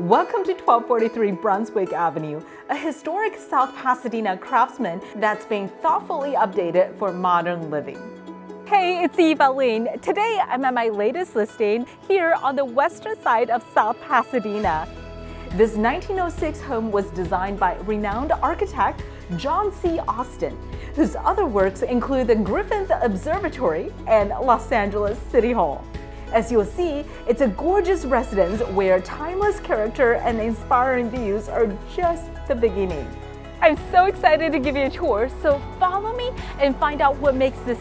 Welcome to 1243 Brunswick Avenue, a historic South Pasadena Craftsman that's being thoughtfully updated for modern living. Hey, it's Eva Lin. Today I'm at my latest listing here on the western side of South Pasadena. This 1906 home was designed by renowned architect John C. Austin, whose other works include the Griffith Observatory and Los Angeles City Hall. As you'll see, it's a gorgeous residence where timeless character and inspiring views are just the beginning. I'm so excited to give you a tour, so follow me and find out what makes this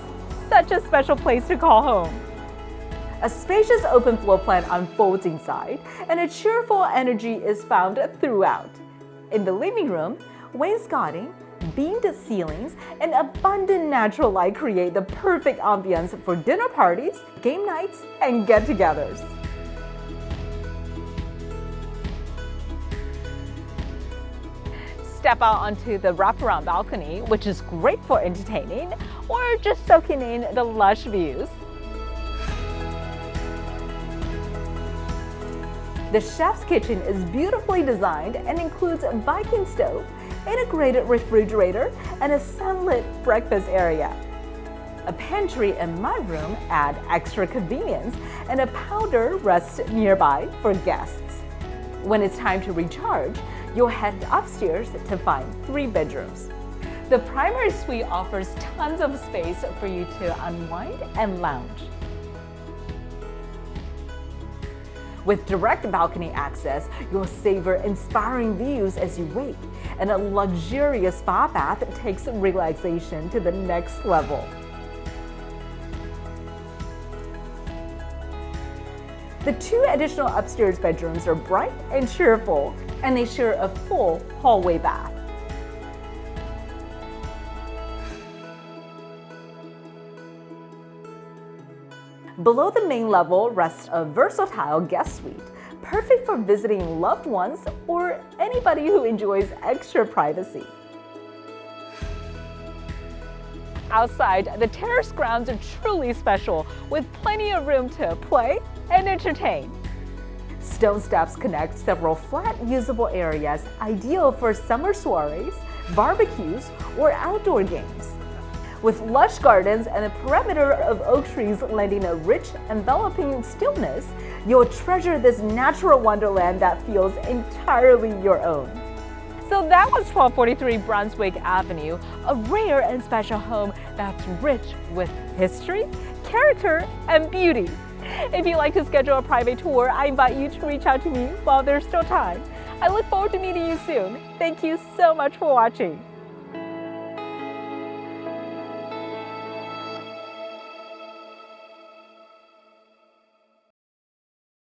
such a special place to call home. A spacious open floor plan unfolds inside, and a cheerful energy is found throughout. In the living room, wainscoting, beamed ceilings, and abundant natural light create the perfect ambience for dinner parties, game nights, and get-togethers. Step out onto the wraparound balcony, which is great for entertaining or just soaking in the lush views. The chef's kitchen is beautifully designed and includes a Viking stove, integrated refrigerator, and a sunlit breakfast area. A pantry and mudroom add extra convenience, and a powder rests nearby for guests. When it's time to recharge, you'll head upstairs to find 3 bedrooms. The primary suite offers tons of space for you to unwind and lounge. With direct balcony access, you'll savor inspiring views as you wait, and a luxurious spa bath takes relaxation to the next level. The 2 additional upstairs bedrooms are bright and cheerful, and they share a full hallway bath. Below the main level rests a versatile guest suite, perfect for visiting loved ones or anybody who enjoys extra privacy. Outside, the terrace grounds are truly special, with plenty of room to play and entertain. Stone steps connect several flat, usable areas, ideal for summer soirees, barbecues, or outdoor games. With lush gardens and a perimeter of oak trees lending a rich, enveloping stillness, you'll treasure this natural wonderland that feels entirely your own. So that was 1243 Brunswick Avenue, a rare and special home that's rich with history, character, and beauty. If you'd like to schedule a private tour, I invite you to reach out to me while there's still time. I look forward to meeting you soon. Thank you so much for watching.